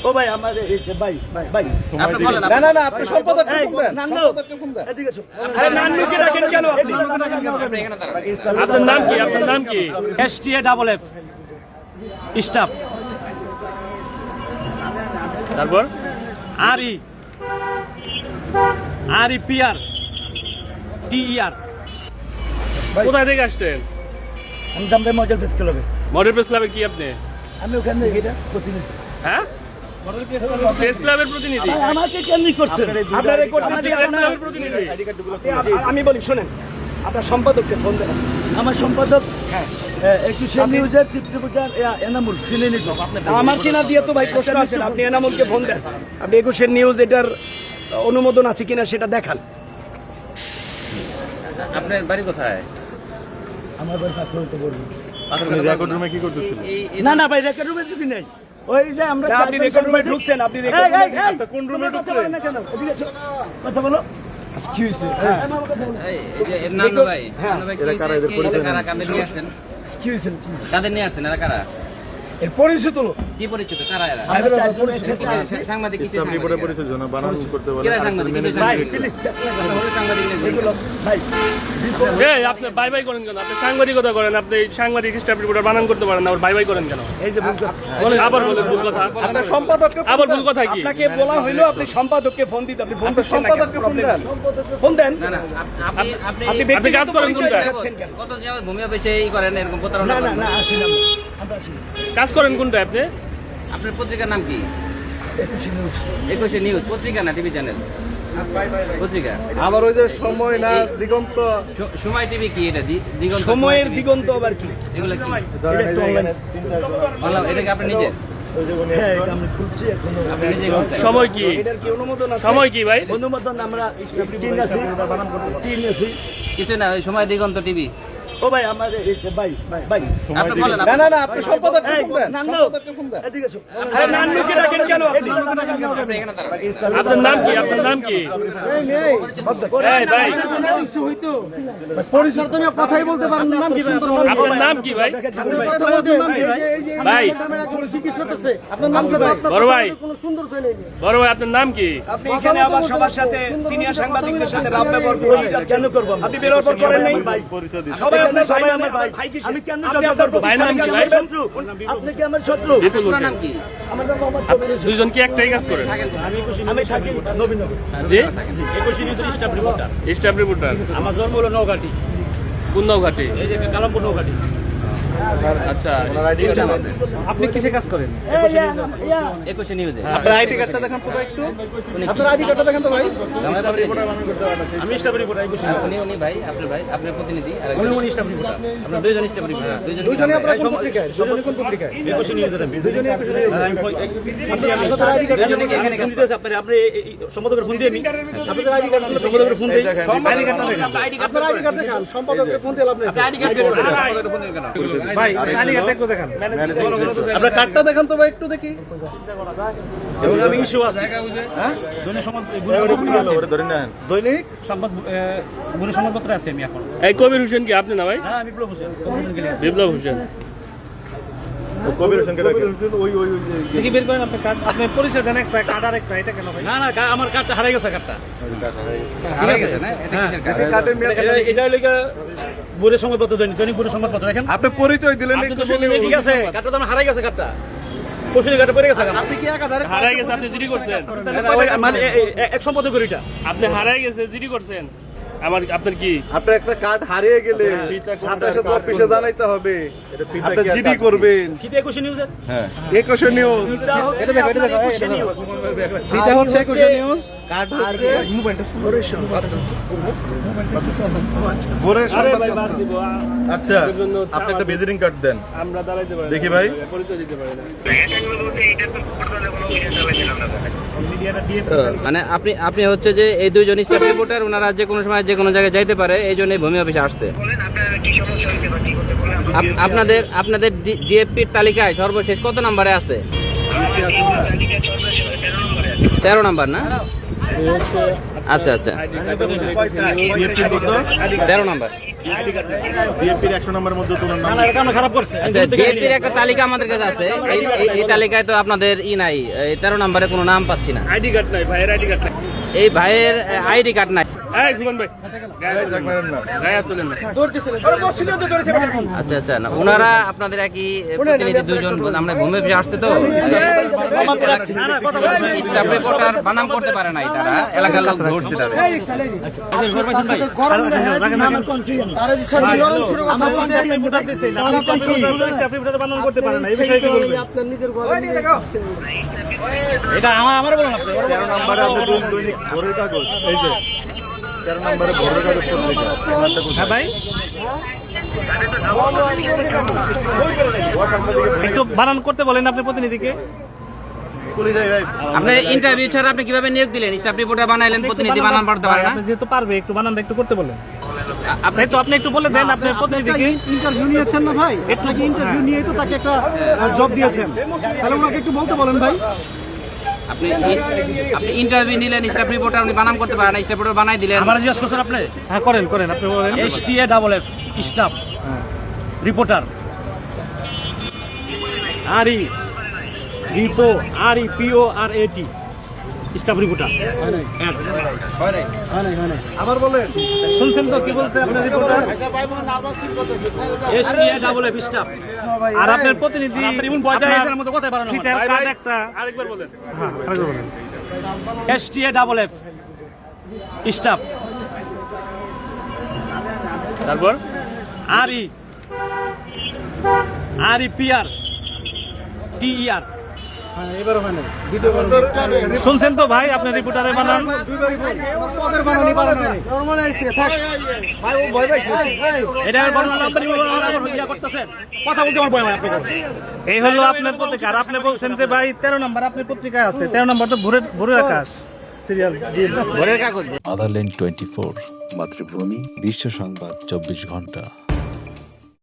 ও ভাই আমার ভাই ভাই ভাই না না না আপনি সম্পাদককে ফোন দেন, সম্পাদককে ফোন দেন। এদিকে এসো। আরে নান্নুকে রাখেন কেন আপনি? আপনার নাম কি? আপনার নাম কি? STA স্টাফ তারপর RE PR TER কোথায় থেকে আসছেন? আমি দামরে মডেল প্রেস ক্লাবে। মডেল প্রেস ক্লাবে কি আপনি? আমি ওখানে এটা প্রতিনিধি। হ্যাঁ, প্রেস ক্লাবের প্রতিনিধি। আমাকে কেন করছেন? আপনারা করতেছি প্রেস ক্লাবের প্রতিনিধি। আমি বলি শুনেন, আপনার সম্পাদককে ফোন দেন। আমার সম্পাদক 21 নিউজের ডিস্ট্রিবিউটর এনামুল চিনেনি তো আমার চেনা দিয়ে তো ভাই প্রশ্ন আছে না, আপনি এনামুলকে ফোন দেন। আপনি 21 নিউজ এটার অনুমোদন আছে কিনা সেটা দেখান। আপনার বাড়ি কোথায়? আমার বাড়ি পাথর তো বলবো। রেকর্ড রুমে কি করতেছিল? না না ভাই রেকর্ড রুমে যদি নেই ওই যে আমরা আপনি রেকর্ড রুমে ঢুকছেন, আপনি রেকর্ড রুমে কোন রুমে ঢুকছেন না কেন? এদিকে এসো, কথা বলো। Excuse me. এই যে নানু ভাই, নানু ভাই এরা কারা, এদের পরিচয় কারা কাদের নিয়ে আসছেন? Excuse me. কাদের নিয়ে আসছেন? এরা কারা? এর পরিচিত লোক কি পরিচিত? কারা এরা? আমরা চাই পরিচিত। সাংবাদিক কিসের ইসলাম রিপোর্টে সাংবাদিক? পরিচয় জন্য বানান করতে বলে কিরা সাংবাদিক? কিসের ভাই সাংবাদিক? প্লিজ সাংবাদিক নিয়ে এগুলো ভাই এই আপনি বাই বাই করেন কেন? আপনি সাংবাদিকতা করেন, আপনি সাংবাদিক স্টাফ রিপোর্টার বানান করতে পারেন না, আবার বাই বাই করেন কেন? এই যে ভুল কথা। আবার বলেন ভুল কথা। আপনার সম্পাদককে ফোন আবার দেন। ভুল কথা কি? আপনাকে বলা হইলো আপনি সম্পাদককে ফোন দিতে, আপনি ফোন দিচ্ছেন না কেন? সম্পাদককে ফোন দেন। ফোন দেন। না না আপনি আপনি আপনি আপনি কাজ ব্যক্তিগত করেন পরিচয় কোনটা? দেখাচ্ছেন কেন? কত যাও ভূমি অফিসে এই করেন এরকম প্রতারণা না না করেন? না আসি না আমরা আসি কাজ করেন কোনটা আপনি? আপনার পত্রিকার নাম কি? 21 নিউজ 21 নিউজ পত্রিকা না টিভি চ্যানেল? পত্রিকা। আবার ওই যে সময় না দিগন্ত সময় টিভি কি এটা? দিগন্ত সময়ের TV? দিগন্ত আবার কি? এগুলো কি? এটা একটু অনলাইন বললাম, এটা কি আপনি নিজে? হ্যাঁ এটা আমি খুঁজছি এখনো আপনি নিজে করছেন? সময় কি? এটার কি অনুমোদন আছে? সময় কি ভাই? অনুমোদন আমরা টিম আছি কিছু না, ওই সময় দিগন্ত টিভি। ও ভাই আমার ভাই ভাই আপনি বলেন না না না আপনি সম্পাদককে এই, ফোন দেন, নান্নু। সম্পাদককে ফোন দেন। এদিকে এসো। আরে নান্নুকে রাখেন কেন আপনি? আপনি এখানে দাঁড়ান। আপনার নাম কি? আপনার নাম কি? এই ভাই, পরিচয় তুমি কথাই বলতে পারেন না, নাম কি ভাই? আপনার নাম কি ভাই? ভাই আপনার নাম কি ভাই? বড় ভাই, কোনো সুন্দর চলে নেই। বড় ভাই আপনার নাম কি? আপনি এখানে আবার সবার সাথে সিনিয়র সাংবাদিকদের সাথে রাব ব্যবহার করে যাচ্ছেন। আপনি বেরোর পর করেন নাই? পরিচয় দিচ্ছে। সবাই আপনার ভাই সবাই মানে আমার ভাই। ভাই কিসের? আমি কেন আপনি আপনার ভাই নাম প্রতিষ্ঠানে কি কাজ ভাই? করবেন? শত্রু আপনি কি আমার শত্রু? বিপুল আপনার হোসেন। নাম কি? আমার নাম মোহাম্মদ কবির হোসেন। দুইজন কি একটাই কাজ করেন? আমি থাকি নবীনগর জি, 21 নিউজের স্টাফ রিপোর্টার। Staff reporter. আমার জন্ম হলো নৌঘাটি, কোন নৌঘাটে? এই যে কালামপুর নৌঘাটি। আচ্ছা, আপনি কিসে কাজ করেন? 21 নিউজে। আপনার আইডি কার্ডটা দেখান তো ভাই একটু। আপনার আইডি কার্ডটা দেখান তো ভাই। আমি স্টাফ রিপোর্টার 21 নিউজ। উনি ভাই, আপনার ভাই, আপনার প্রতিনিধি। আর উনি স্টাফ রিপোর্টার। আপনার দুইজন স্টাফ রিপোর্টার। দুইজনই আপনারা কোন পত্রিকায়? দুইজনই কোন পত্রিকায়? 21 নিউজের আমি। দুইজনই 21 নিউজ। আপনাদের আইডি কার্ড এখানে কাজ করতেছে আপনি আপনি সম্পাদকের ফোন দিয়ে আমি আপনাদের আইডি কার্ড সম্পাদকের ফোন দিয়ে আইডি কার্ডটা দেখান। আপনার আইডি কার্ড দেখান, সম্পাদকের ফোন দিয়ে লাভ নেই। আইডি কার্ড বের করেন। ভাই আইডি কার্ডটা একটু দেখান। আপনার কার্ডটা দেখান তো ভাই একটু দেখি। এবং আমি ইস্যু আছে হ্যাঁ দৈনিক সংবাদ ওরে ধরে নেন। দৈনিক সংবাদ গুণী সংবাদপত্র আছে আমি এখন এই কবির হোসেন কি আপনি না ভাই? হ্যাঁ আমি বিপ্লব হোসেন বিপ্লব হোসেন। ও কবির হোসেনকে রাখেন। দেখি বের করেন আপনার কার্ড আপনি পরিচয় দেন একটা কার্ড আর একটা এটা কেন ভাই না না আমার কার্ডটা হারিয়ে গেছে কার্ডটা হারিয়ে গেছে না? এটা কিসের কার্ড? কার্ডের মেয়াদ এটা হলো গুণী সংবাদপত্র দৈনিক গুণী সংবাদপত্র দেখেন আপনি পরিচয় দিলেন আপনি তো বললেন ঠিক আছে কার্ডটা তো আমার হারিয়ে গেছে কার্ডটা পরশুদিন কার্ডটা পড়ে গেছে আপনি কি একাধারে হারাই গেছে, আপনি জিডি করছেন। মানে এক সম্পাদকের এটা আপনি হারাই গেছে, জিডি করছেন। আমার আপনার কি? আপনার একটা কার্ড হারিয়ে গেলে 27 অফিসে জানাইতে হবে। আপনি জিডি করবেন। কিতে 21 নিউজের হ্যাঁ, 21 নিউজ। এটা দেখো এটা দেখো এটা হচ্ছে 21 নিউজ। কার্ড হচ্ছে ভোরের আরে সংবাদ। ভাই বাদ দিব। আচ্ছা, আপনি একটা ভিজিটিং কার্ড দেন। আমরা দাঁড়াইতে পারি না। দেখি ভাই। পরিচয় দিতে পারি না। মিডিয়াটা দিয়ে মানে আপনি আপনি হচ্ছে যে এই দুইজন স্টাফ রিপোর্টার, ওনারা যে কোনো সময় যে কোনো জায়গায় যাইতে পারে, এই জন্য ভূমি অফিসে আসছে। আপনাদের আপনাদের ডিএফপির তালিকায় সর্বশেষ কত নম্বরে আছে? 13 নাম্বার না? আচ্ছা আচ্ছা, বিএপির কত 13 নম্বর। বিএপির 100 নম্বরের মধ্যে তোমার নাম খারাপ করছে আচ্ছা, বিএনপির একটা তালিকা আমাদের কাছে আছে, এই তালিকায় তো আপনাদের নাই, এই 13 নম্বরে কোনো নাম পাচ্ছি না। আইডি কার্ড নাই, ভাইয়ের আইডি কার্ড নাই। এই ভাইয়ের আইডি কার্ড নাই। এই ভুবন ভাই, যাক মারেন না গায়ে হাত তুলেন না। আচ্ছা আচ্ছা, না ওনারা আপনাদের একই প্রতিনিধি দুজন, আমরা ঘুমে ফিরে আসছে তো স্টাফ রিপোর্টার বানাম করতে পারে নাই, তারা এলাকার লোক ধরছে তাদের। এটা আমার বলুন আপনি। 13 নম্বরে আছে দৈনিক ভোরের কাগজ, এই যে 13 নম্বরে ভোরের কাগজ পত্রিকা। হ্যাঁ ভাই, একটু বানান করতে বলেন আপনি প্রতিনিধিকে। চলে যাই ভাই। আপনি ইন্টারভিউ ছাড়া আপনি কিভাবে নিয়োগ দিলেন? স্টাফ রিপোর্টার বানাইলেন, প্রতিনিধি বানান পড়তে পারে না। আপনি যেহেতু পারবে, একটু বানানটা একটু করতে বলেন। আপনি একটু বলে দেন আপনার প্রতিনিধিকে। ইন্টারভিউ নিয়েছেন না ভাই, আপনাকে ইন্টারভিউ নিয়েই তো তাকে একটা জব দিয়েছেন, তাহলে ওনাকে একটু বলতে বলেন ভাই। আপনি ইন্টারভিউ নিলেন, স্টাফ রিপোর্টার উনি বানান করতে পারে না, স্টাফ রিপোর্টার বানাই দিলেন। আমার জিজ্ঞেস করছেন আপনি? হ্যাঁ করেন করেন, আপনি বলেন। STAFF staff reporter, REPORAT staff reporter. আবার বলেন। শুনছেন তো কি বলছে আপনার রিপোর্টার? STAFF staff. আর আপনার প্রতিনিধি এমন বয়সের মতো কথা পারে না। ফিতার কার্ড একটা, আরেকবার বলেন। হ্যাঁ আরেকবার বলেন। STAFF স্টাফ, তারপর REPRTER। এবার হয় না, দ্বিতীয়বার শুনছেন তো ভাই আপনার রিপোর্টারের বানান? দুইবারই বল। পদের বানানি বানানো নাই। নরমাল আইছে থাক ভাই, ও ভয় পাইছে। এটা বর্ণনা নাম্বার আবার হইয়া করতেছেন, কথা বলতে আমার ভয় হয় আপনাকে। এই হলো আপনার পত্রিকা। আর আপনি বলছেন যে ভাই 13 নম্বর আপনার পত্রিকায় আছে, 13 নম্বর তো ভোরের আকাশ সিরিয়াল ভোরের কাগজ। আদারল্যান্ড 24 মাতৃভূমি বিশ্ব সংবাদ 24 ঘন্টা।